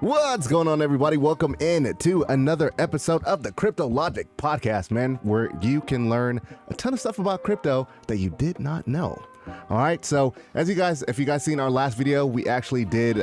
What's going on, everybody? Welcome in to another episode of the Crypto Logic Podcast, man, where you can learn a ton of stuff about crypto that you did not know. All right, so if you guys seen our last video, we actually did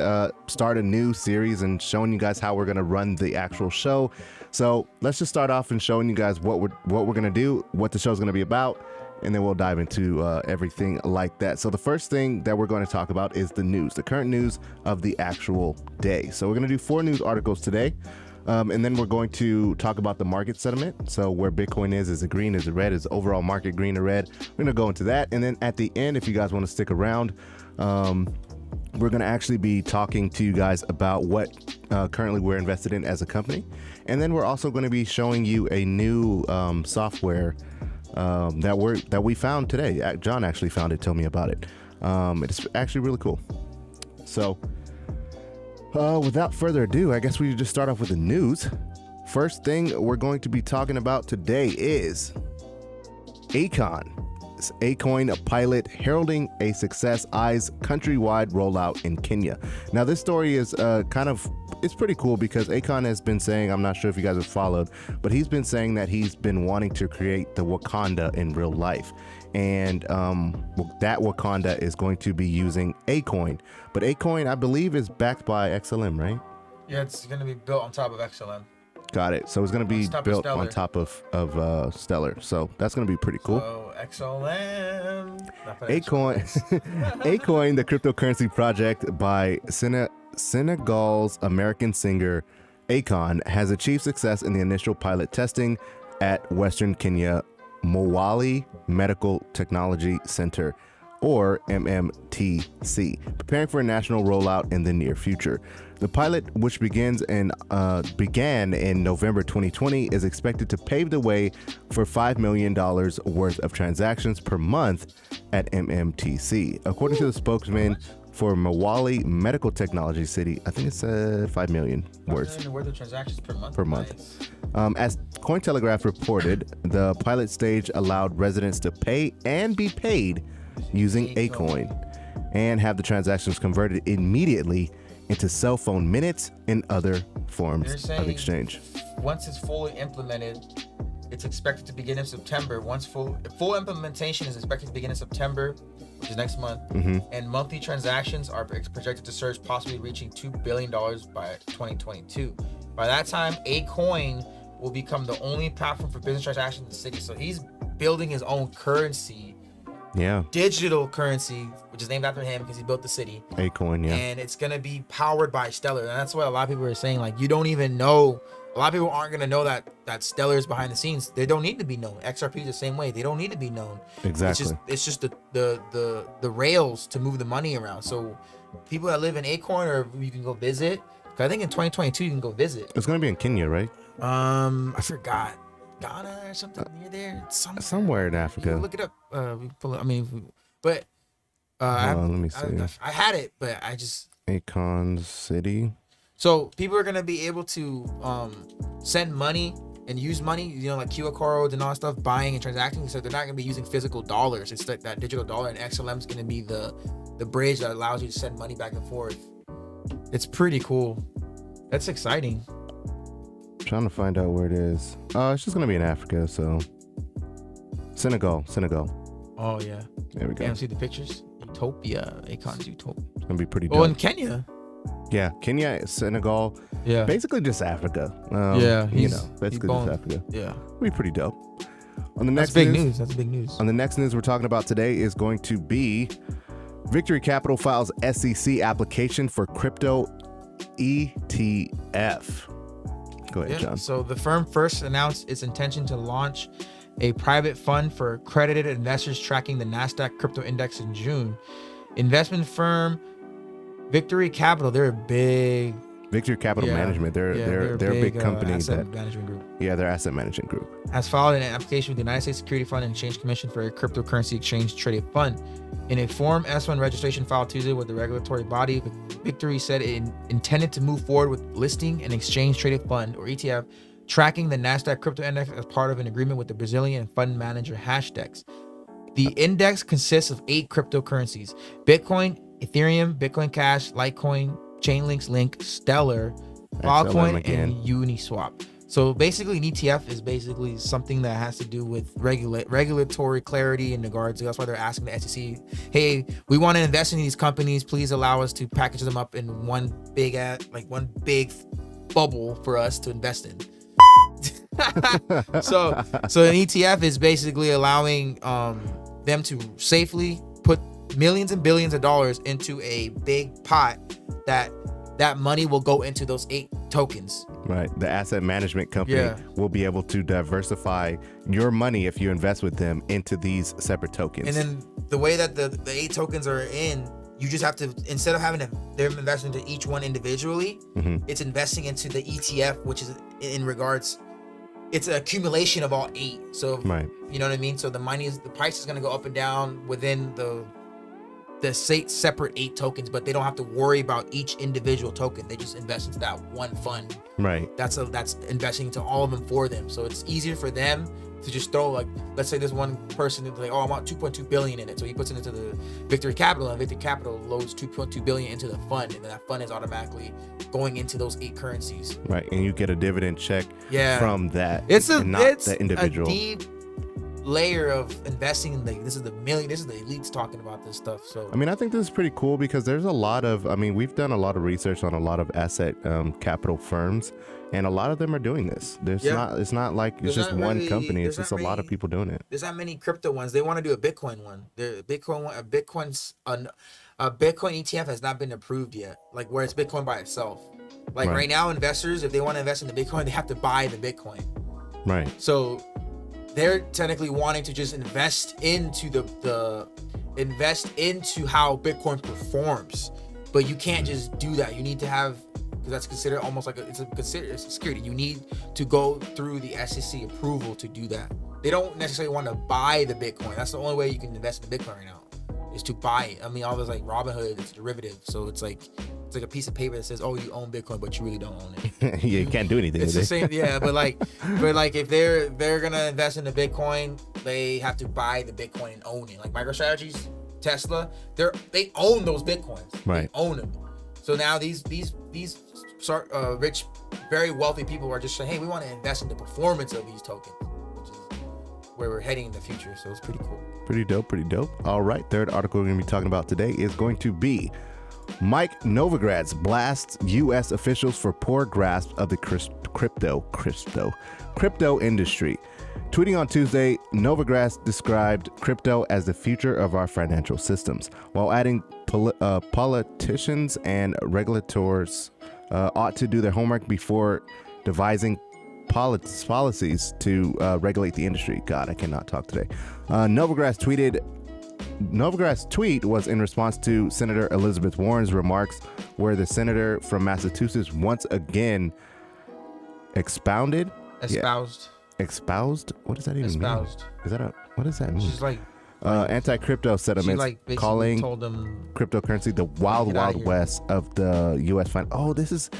start a new series and showing you guys how we're gonna run the actual show. So let's just start off and showing you guys what we're gonna do, what the show's gonna be about, and then we'll dive into everything like that. So the first thing that we're going to talk about is the news, the current news of the actual day. So we're going to do 4 news articles today, and then we're going to talk about the market sentiment. So where Bitcoin is it green, is it red, is the overall market green or red? We're going to go into that, and then at the end, if you guys want to stick around, we're going to actually be talking to you guys about what currently we're invested in as a company, and then we're also going to be showing you a new software that we found today. John actually found it, told me about it. It's actually really cool. So without further ado, I guess we just start off with the news. First thing we're going to be talking about today is Akoin. It's Akoin, a pilot heralding a success, eyes countrywide rollout in Kenya. Now this story is it's pretty cool because Akoin has been saying, I'm not sure if you guys have followed, but he's been saying that he's been wanting to create the Wakanda in real life. And that Wakanda is going to be using Akoin. But Akoin, I believe, is backed by XLM, right? Yeah, it's going to be built on top of XLM. Got it. So it's going to be built on top of Stellar. So that's going to be pretty cool. So XLM. Akoin, Akoin, the cryptocurrency project by Senegal's American singer Akoin, has achieved success in the initial pilot testing at Western Kenya Mwali Medical Technology Center, or MMTC, preparing for a national rollout in the near future. The pilot, which began in November 2020, is expected to pave the way for $5 million worth of transactions per month at MMTC. According to the spokesman for Mwali Medical Technology City, I think it's 5 million worth of transactions per month. Nice. As Cointelegraph reported, the pilot stage allowed residents to pay and be paid using Akoin and have the transactions converted immediately into cell phone minutes and other forms of exchange. Once it's fully implemented, it's expected to begin in September. Once full implementation is expected to begin in September, which is next month, and monthly transactions are projected to surge, possibly reaching $2 billion by 2022. By that time, Akoin will become the only platform for business transactions in the city. So he's building his own currency, digital currency, which is named after him because he built the city. Akoin, yeah. And it's gonna be powered by Stellar, and that's what a lot of people are saying. Like, you don't even know. A lot of people aren't gonna know that Stellar is behind the scenes. They don't need to be known. XRP is the same way. They don't need to be known. Exactly. It's just the rails to move the money around. So people that live in Akoin, or you can go visit. I think in 2022 you can go visit. It's gonna be in Kenya, right? I forgot. Ghana or something near there. Somewhere in Africa. Look it up. We pull it. I mean, but let me see. I had it, but I just Akoin City. So people are gonna be able to send money and use money, like QR codes and all that stuff, buying and transacting. So they're not gonna be using physical dollars. It's like that digital dollar, and XLM is gonna be the bridge that allows you to send money back and forth. It's pretty cool. That's exciting. I'm trying to find out where it is. It's just gonna be in Africa, so Senegal. Oh yeah. There we go. Yeah, see the pictures. Utopia. Akon's Utopia. It's gonna be pretty dope. Oh, in Kenya. Yeah, Kenya, Senegal. Yeah. Basically just Africa. Basically just Africa. Yeah. It'll be pretty dope. On the next That's big news. That's big news. On the next news we're talking about today is going to be Victory Capital files SEC application for crypto ETF. Go ahead, John. So the firm first announced its intention to launch a private fund for accredited investors tracking the NASDAQ crypto index in June. Investment firm Victory Capital, they're a big Victory Capital Management. They're a big company. Asset management group. Yeah, they're asset management group. Has filed an application with the United States Security Fund and Exchange Commission for a cryptocurrency exchange traded fund. In a Form S1 registration filed Tuesday with the regulatory body, Victory said it intended to move forward with listing an exchange traded fund, or ETF, tracking the NASDAQ crypto index as part of an agreement with the Brazilian fund manager Hashdex. The index consists of 8 cryptocurrencies: Bitcoin, Ethereum, Bitcoin Cash, Litecoin, Chainlink's Link, Stellar, Akoin again. and Uniswap. So basically, an ETF is basically something that has to do with regulatory clarity in regards to. That's why they're asking the SEC, hey, we want to invest in these companies. Please allow us to package them up in one big bubble for us to invest in. So an ETF is basically allowing them to safely put millions and billions of dollars into a big pot that money will go into those 8 tokens. Right. The asset management company will be able to diversify your money if you invest with them into these separate tokens. And then the way that the 8 tokens are in, you just have to, instead of having them invest into each one individually, it's investing into the ETF, which is in regards, it's an accumulation of all 8. So, you know what I mean? So the price is going to go up and down within the 8 separate 8 tokens, but they don't have to worry about each individual token. They just invest into that one fund. Right. That's investing into all of them for them. So it's easier for them to just throw, like, let's say there's one person who's like, oh, I want 2.2 billion in it. So he puts it into the Victory Capital, and Victory Capital loads 2.2 billion into the fund, and then that fund is automatically going into those 8 currencies. Right. And you get a dividend check from that. It's the individual. A deep layer of investing in this is the elites talking about this stuff. So I mean, I think this is pretty cool because there's a lot of, we've done a lot of research on a lot of asset capital firms, and a lot of them are doing this. It's not like it's just one company. It's just a lot of people doing it. There's not many crypto ones. They want to do a Bitcoin one. A Bitcoin ETF has not been approved yet. Like where it's Bitcoin by itself. Like right now, investors, if they want to invest in the Bitcoin, they have to buy the Bitcoin. Right. So they're technically wanting to just invest into into how Bitcoin performs, but you can't just do that. You need to have, because that's considered almost like it's a security. You need to go through the SEC approval to do that. They don't necessarily want to buy the Bitcoin. That's the only way you can invest in Bitcoin right now, is to buy it. I mean, all this like Robinhood, it's a derivative, so it's like a piece of paper that says, "Oh, you own Bitcoin," but you really don't own it. You can't do anything. It's with the same, but like if they're gonna invest in the Bitcoin, they have to buy the Bitcoin and own it. Like MicroStrategies, Tesla, they own those Bitcoins. Right. They own them. So now these rich, very wealthy people are just saying, "Hey, we want to invest in the performance of these tokens," which is where we're heading in the future. So it's pretty cool. Pretty dope. All right, third article we're going to be talking about today is going to be Mike Novogratz blasts U.S. officials for poor grasp of the crypto industry. Tweeting on Tuesday, Novogratz described crypto as the future of our financial systems, while adding politicians and regulators ought to do their homework before devising policies to regulate the industry. God, I cannot talk today. Novogratz's tweet was in response to Senator Elizabeth Warren's remarks, where the senator from Massachusetts once again espoused. What does that even mean? What does that mean? She's like anti-crypto sentiments, calling cryptocurrency the wild west of the U.S. Oh, this is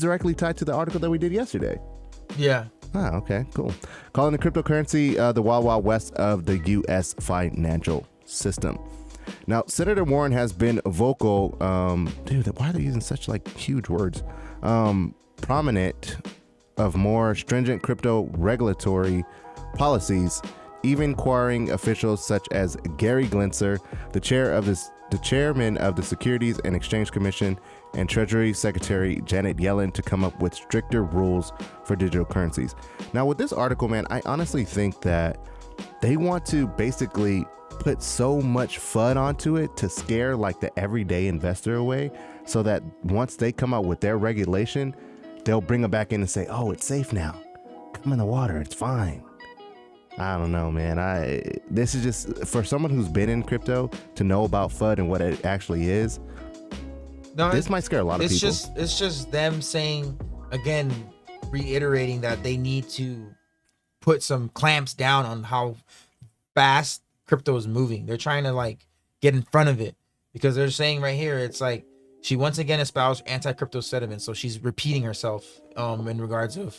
directly tied to the article that we did yesterday. Yeah. Ah, okay, cool. Calling the cryptocurrency the wild west of the U.S. financial system. Now, Senator Warren has been vocal. Dude, why are they using such like huge words? Prominent of more stringent crypto regulatory policies, even requiring officials such as Gary Gensler, the chairman of the Securities and Exchange Commission, and Treasury Secretary Janet Yellen to come up with stricter rules for digital currencies. Now, with this article, man, I honestly think that they want to basically put so much FUD onto it to scare like the everyday investor away, so that once they come out with their regulation, they'll bring them back in and say, oh, it's safe now. Come in the water. It's fine. I don't know, man. This is just for someone who's been in crypto to know about FUD and what it actually is. No, this might scare a lot of people. It's just them saying, again, reiterating that they need to put some clamps down on how fast crypto is moving. They're trying to like get in front of it, because they're saying right here, it's like she once again espoused anti-crypto sentiments. So she's repeating herself in regards of,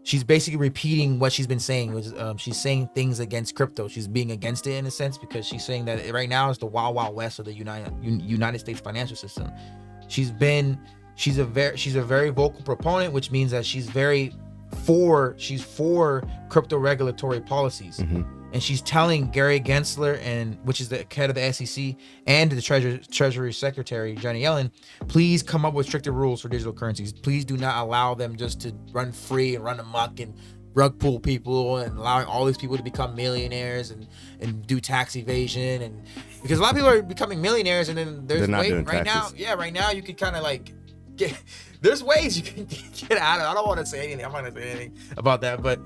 she's basically repeating what she's been saying. She's saying things against crypto. She's being against it in a sense, because she's saying that right now is the wild west of the United States financial system. She's been she's a very vocal proponent, which means that she's for crypto regulatory policies. And she's telling Gary Gensler, which is the head of the SEC, and the Treasury Secretary Janet Yellen, please come up with stricter rules for digital currencies. Please do not allow them just to run free and run amok and rug pull people, and allowing all these people to become millionaires and do tax evasion. And because a lot of people are becoming millionaires, and then there's right now you could kind of like there's ways you can get out of it. I don't want to say anything. I'm not gonna say anything about that, but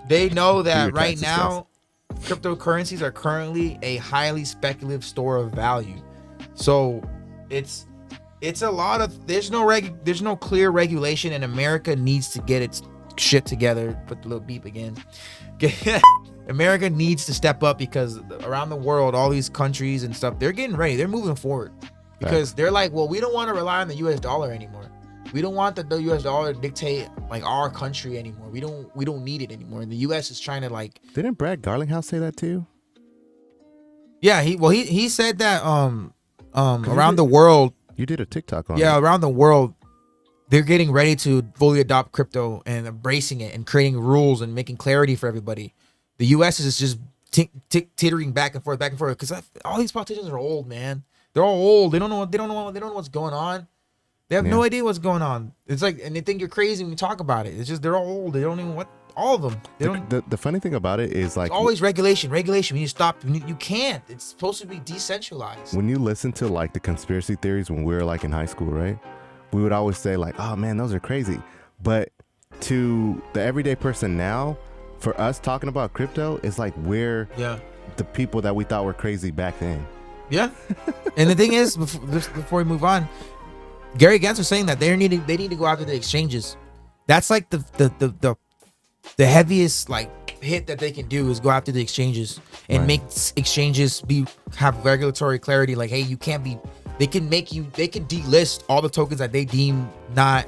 they know that right now cryptocurrencies are currently a highly speculative store of value. So it's a lot of there's no clear regulation, and America needs to get its shit together. Put the little beep again. America needs to step up, because around the world, all these countries and stuff, they're getting ready. They're moving forward, because they're like, well, we don't want to rely on the US dollar anymore. We don't want the US dollar to dictate like our country anymore. We don't need it anymore. And the US is trying to like. Didn't Brad Garlinghouse say that too? Yeah, he said that around the world. You did a TikTok on Yeah, around the world, they're getting ready to fully adopt crypto and embracing it and creating rules and making clarity for everybody. The US is just teetering back and forth, because all these politicians are old, man. They're all old. They don't know what's going on. They have no idea what's going on. It's like, and they think you're crazy when you talk about it. It's just they're all old. They don't even all of them. They don't. The funny thing about it is like it's always regulation. When you stop, you can't. It's supposed to be decentralized. When you listen to like the conspiracy theories when we were like in high school, right? We would always say like, oh man, those are crazy. But to the everyday person now, for us talking about crypto, it's like we're the people that we thought were crazy back then. Yeah. And the thing is, before we move on, Gary Gensler was saying that they need to go after the exchanges. That's like the heaviest like hit that they can do is go after the exchanges and make exchanges have regulatory clarity. Like, hey, you can't be. They can delist all the tokens that they deem not.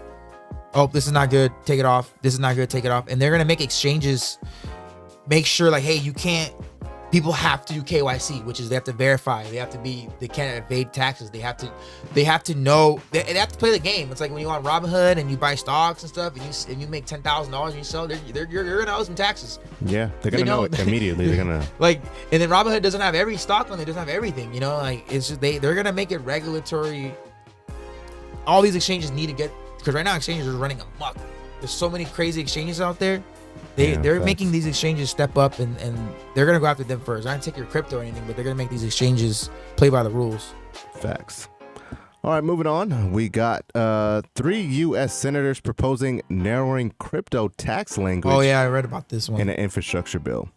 Oh, this is not good. Take it off. This is not good. Take it off. And they're gonna make exchanges make sure like, hey, you can't. People have to do KYC, which is they have to verify. They can't evade taxes. They have to know. They have to play the game. It's like when you on Robinhood and you buy stocks and stuff, and you make $10,000 and you sell, you're gonna owe some taxes. Yeah, they're gonna know it immediately. They're gonna like, and then Robinhood doesn't have every stock on it. Doesn't have everything. You know, like it's just they're gonna make it regulatory. All these exchanges need to get, because right now exchanges are running amok. There's so many crazy exchanges out there. They're making these exchanges step up, and they're gonna go after them first. I didn't take your crypto or anything, but they're gonna make these exchanges play by the rules. Facts. All right, moving on. We got 3 U.S. senators proposing narrowing crypto tax language. Oh yeah, I read about this one. In an infrastructure bill.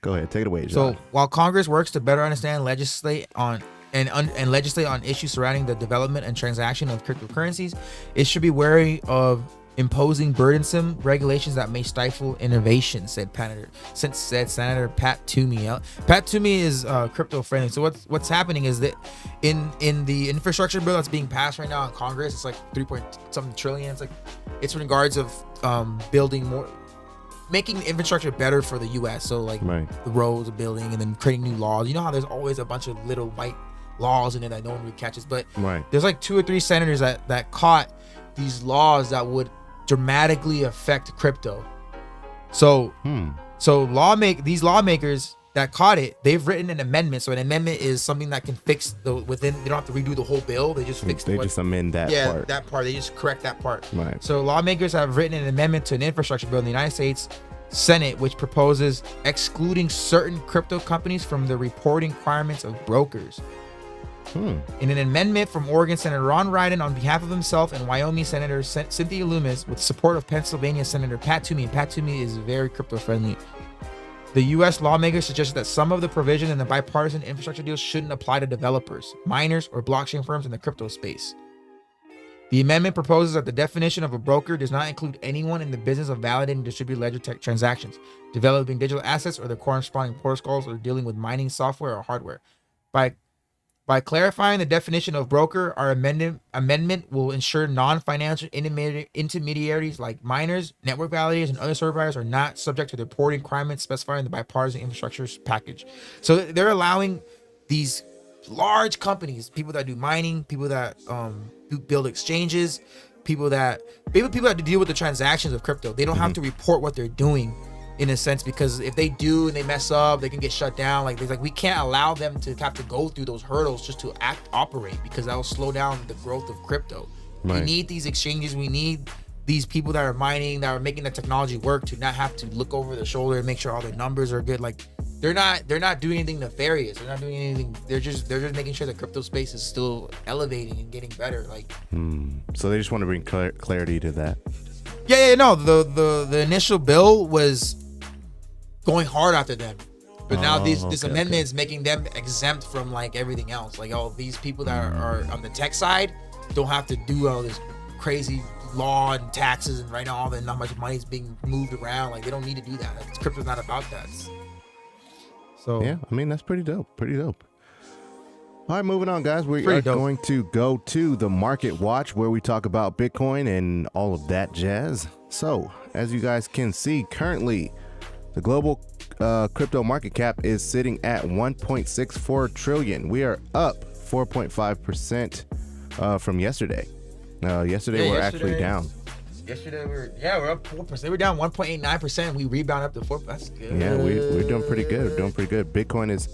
Go ahead, take it away, John. So while Congress works to better understand, legislate on issues surrounding the development and transaction of cryptocurrencies, it should be wary of imposing burdensome regulations that may stifle innovation, said Senator Pat Toomey. Pat Toomey is crypto friendly. So what's happening is that in the infrastructure bill that's being passed right now in Congress, it's like 3-point-something trillion. It's in regards of building more, making the infrastructure better for the U.S. So like the roads, the building, and then creating new laws. You know how there's always a bunch of little white laws in it that no one really catches, but there's like 2 or 3 senators that caught these laws that would dramatically affect crypto. So these lawmakers that caught it, they've written an amendment. So an amendment is something that can fix they don't have to redo the whole bill. They just just amend that part. That part. They just correct that part. Right. So lawmakers have written an amendment to an infrastructure bill in the United States Senate, which proposes excluding certain crypto companies from the reporting requirements of brokers. In an amendment from Oregon Senator Ron Wyden on behalf of himself and Wyoming Senator Cynthia Lummis with support of Pennsylvania Senator Pat Toomey. Pat Toomey is very crypto friendly. The U.S. lawmakers suggested that some of the provision in the bipartisan infrastructure deal shouldn't apply to developers, miners, or blockchain firms in the crypto space. The amendment proposes that the definition of a broker does not include anyone in the business of validating distributed ledger transactions, developing digital assets or their corresponding protocols, or dealing with mining software or hardware. By clarifying the definition of broker, our amendment will ensure non-financial intermediaries like miners, network validators, and other service providers are not subject to the reporting requirements specified in the bipartisan infrastructure package. So they're allowing these large companies, people that do mining, people that build exchanges, people that deal with the transactions of crypto. They don't have to report what they're doing, in a sense, because if they do and they mess up, they can get shut down. Like, we can't allow them to have to go through those hurdles just to operate, because that will slow down the growth of crypto. Right. We need these exchanges. We need these people that are mining, that are making the technology work, to not have to look over their shoulder and make sure all their numbers are good. Like, they're not doing anything nefarious. They're not doing anything. They're just making sure the crypto space is still elevating and getting better. Like, so they just want to bring clarity to that. No, the initial bill was going hard after them, but now this amendment is making them exempt from like everything else. Like, all these people that are on the tech side don't have to do all this crazy law and taxes, and right now all the not much money is being moved around. Like, they don't need to do that. Crypto's not about that. So yeah, I mean, that's pretty dope. All right, moving on, guys. We are going to go to the Market Watch, where we talk about Bitcoin and all of that jazz. So, as you guys can see, currently the global crypto market cap is sitting at 1.64 trillion. We are up 4.5% from yesterday. Yesterday we're actually down. Yesterday we're up 4%. We're down 1.89%. We rebound up to 4%. That's good. Yeah, we're doing pretty good. Bitcoin is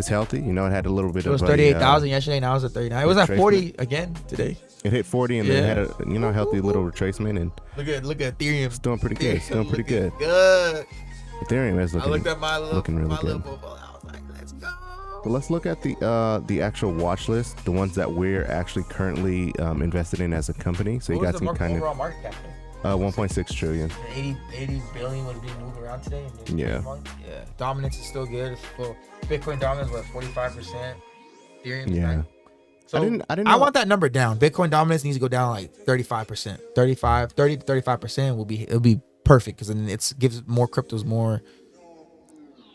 healthy. You know, it had a little bit of. It was 38,000 yesterday. Now it's at 39. It was at 40 again today. It hit 40 and then had a healthy little retracement, and look at Ethereum. It's doing pretty good. Good. Ethereum is looking. I looked at looking really good. I was like, let's go. But let's look at the actual watch list, the ones that we're actually currently invested in as a company. So you guys can kind of. Overall market cap? 1.6 trillion. 80 billion was being moved around today. Yeah. Dominance is still good. Well, Bitcoin dominance was 45%. Ethereum. Yeah. So I didn't know. I want that number down. Bitcoin dominance needs to go down like 35%. 30 to 35% it'll be perfect, because then it gives more cryptos more.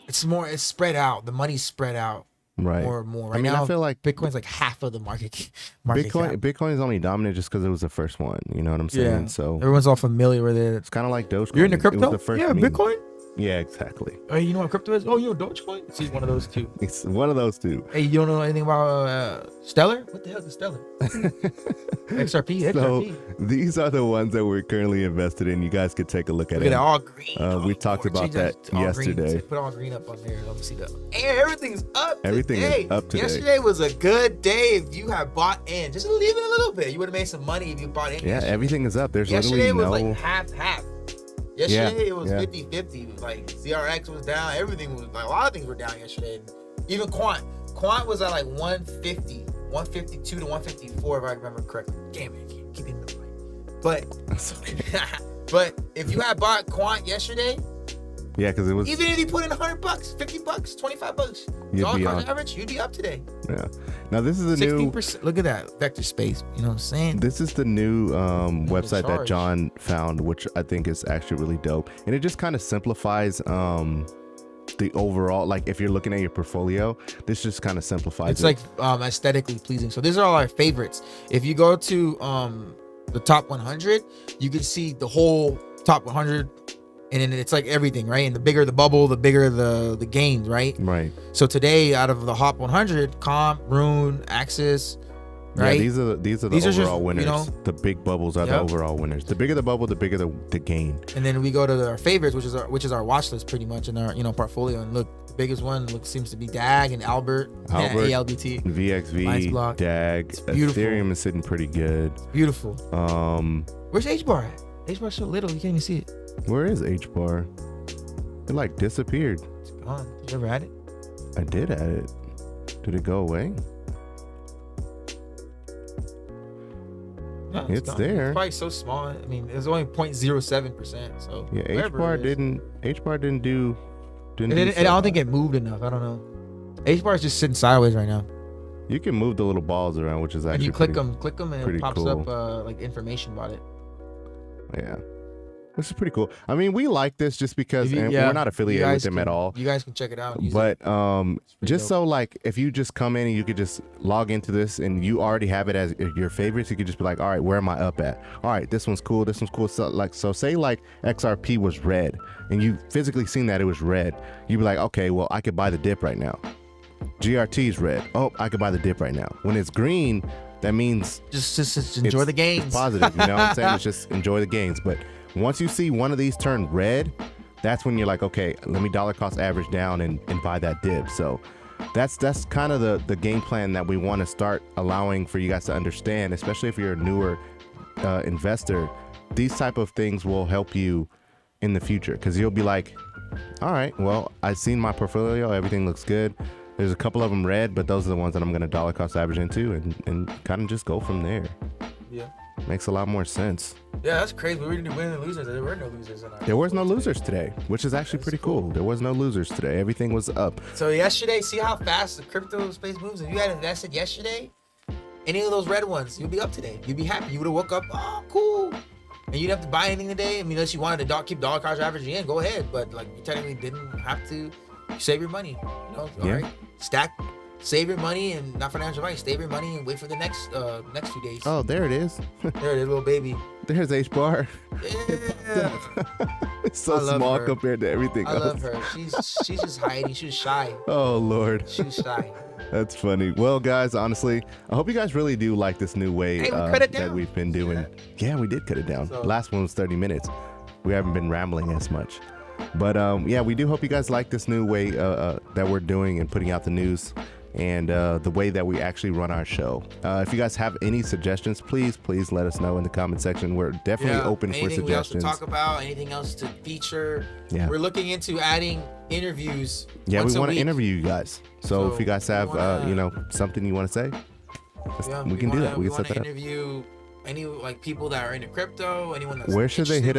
It's spread out. The money's spread out. Right. More. Right, I mean, now, I feel like Bitcoin's like half of the market cap. Bitcoin is only dominant just because it was the first one. You know what I'm saying? Yeah. So everyone's all familiar with it. It's kind of like Dogecoin. You're into crypto? It was the first meme. Bitcoin? Yeah, exactly. Hey, you know what crypto is? Oh, you know Dogecoin? See, one of those two. It's one of those two. Hey, you don't know anything about Stellar? What the hell is Stellar? XRP. So these are the ones that we're currently invested in. You guys could take a look at it. Look at it, all green. We talked about that yesterday. Put all green up on there. Let me see that. Hey, everything's up. Everything is up today. Yesterday was a good day if you had bought in. Just leave it a little bit. You would have made some money if you bought in. Yeah, yesterday. Everything is up. There's yesterday literally was like half. Yesterday it was 50-50. Like CRX was down. Everything was like, a lot of things were down yesterday. Even Quant was at like 150, 152 to 154 if I remember correctly. Damn it, keep hitting the mic. But that's okay. But if you had bought Quant yesterday, yeah, because it was, even if you put in $100, $50, $25, dollar average, you'd be up today. Yeah. Now this is a 16%. Look at that vector space. You know what I'm saying? This is the new website that John found, which I think is actually really dope, and it just kind of simplifies the overall. Like, if you're looking at your portfolio, this just kind of simplifies. It's like aesthetically pleasing. So these are all our favorites. If you go to the top 100, you can see the whole top 100. And then it's like everything, right? And the bigger the bubble, the bigger the gains, right? Right. So today, out of the Hop 100, Comp, Rune, Axis, right? Yeah, these are the overall winners. You know, the big bubbles are the overall winners. The bigger the bubble, the bigger the gain. And then we go to our favorites, which is our watch list pretty much in our portfolio. And look, the biggest one seems to be DAG and Albert, ALBT, VXV, DAG. Ethereum is sitting pretty good. It's beautiful. Where's H-bar at? H-bar's so little, you can't even see it. Where is H-bar? It like disappeared. It's gone. Did you ever add it? I did add it. Did it go away? No, it's there. It's probably so small. I mean, it's only 0.07%. So yeah, H-bar didn't do. I don't think it moved enough. I don't know. H-bar is just sitting sideways right now. You can move the little balls around, which is actually. And you click them, and it pops cool. up like information about it. Yeah. This is pretty cool. I mean, we like this just because we're not affiliated with them at all. You guys can check it out. But just dope. So like, if you just come in and you could just log into this and you already have it as your favorites, you could just be like, all right, where am I up at? All right, this one's cool. This one's cool. So say like XRP was red and you physically seen that it was red. You'd be like, okay, well, I could buy the dip right now. GRT's red. Oh, I could buy the dip right now. When it's green, that means just enjoy the gains. It's positive, you know what I'm saying? It's just enjoy the gains. But once you see one of these turn red, that's when you're like, okay, let me dollar cost average down and buy that dip. So that's kind of the game plan that we want to start allowing for you guys to understand, especially if you're a newer investor. These type of things will help you in the future, because you'll be like, all right, well, I've seen my portfolio, everything looks good. There's a couple of them red, but those are the ones that I'm going to dollar cost average into and kind of just go from there. Yeah. Makes a lot more sense. Yeah, that's crazy. We were winning and losers. There were no losers in our There was no losers today, which is actually pretty cool. There was no losers today. Everything was up. So yesterday, see how fast the crypto space moves? If you had invested yesterday, any of those red ones, you'd be up today. You'd be happy. You would have woke up, oh, cool. And you didn't have to buy anything today. I mean, unless you wanted to keep dollar cost averaging in, go ahead. But like, you technically didn't have to. Save your money. You know, all right. Stack, save your money, and not financial advice. Save your money and wait for the next few days. Oh, there it is. There it is, little baby. There's H-bar. Yeah. It's so small compared to everything else. I love her. She's just hiding. She's shy. Oh, Lord. She's shy. That's funny. Well, guys, honestly, I hope you guys really do like this new way that we've been doing. Yeah, we did cut it down. So, last one was 30 minutes. We haven't been rambling as much. But yeah, we do hope you guys like this new way that we're doing and putting out the news, and the way that we actually run our show. If you guys have any suggestions, please let us know in the comment section. We're definitely open for suggestions. Anything else to talk about, anything else to feature. Yeah. We're looking into adding interviews. Yeah, we want to interview you guys. So if you guys have something you want to say, we can do that. We can set that up. Interview any people that are into crypto, anyone that's where should they hit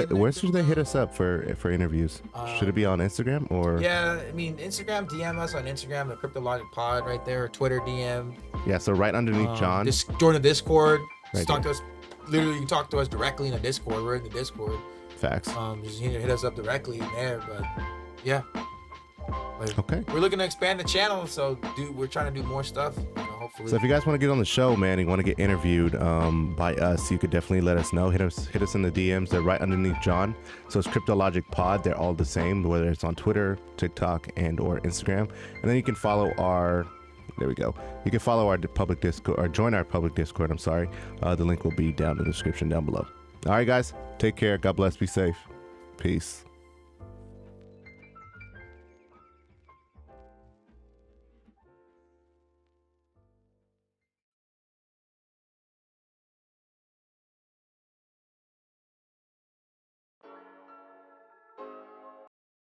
us up for interviews? Should it be on Instagram or? Yeah, I mean Instagram, DM us on Instagram, the Crypto Logic Pod right there, or Twitter DM. Yeah, so right underneath John. Just join the Discord. Just talk to us. Literally, you can talk to us directly in the Discord. We're in the Discord. Facts. Just hit us up directly in there, but yeah. Okay. We're looking to expand the channel, so we're trying to do more stuff. Hopefully. So if you guys want to get on the show, man, and you want to get interviewed by us, you could definitely let us know. Hit us in the DMs. They're right underneath John. So it's Crypto Logic Pod. They're all the same, whether it's on Twitter, TikTok, and or Instagram. And then you can follow our. There we go. You can follow our public Discord or join our public Discord. I'm sorry. The link will be down in the description down below. All right, guys. Take care. God bless. Be safe. Peace.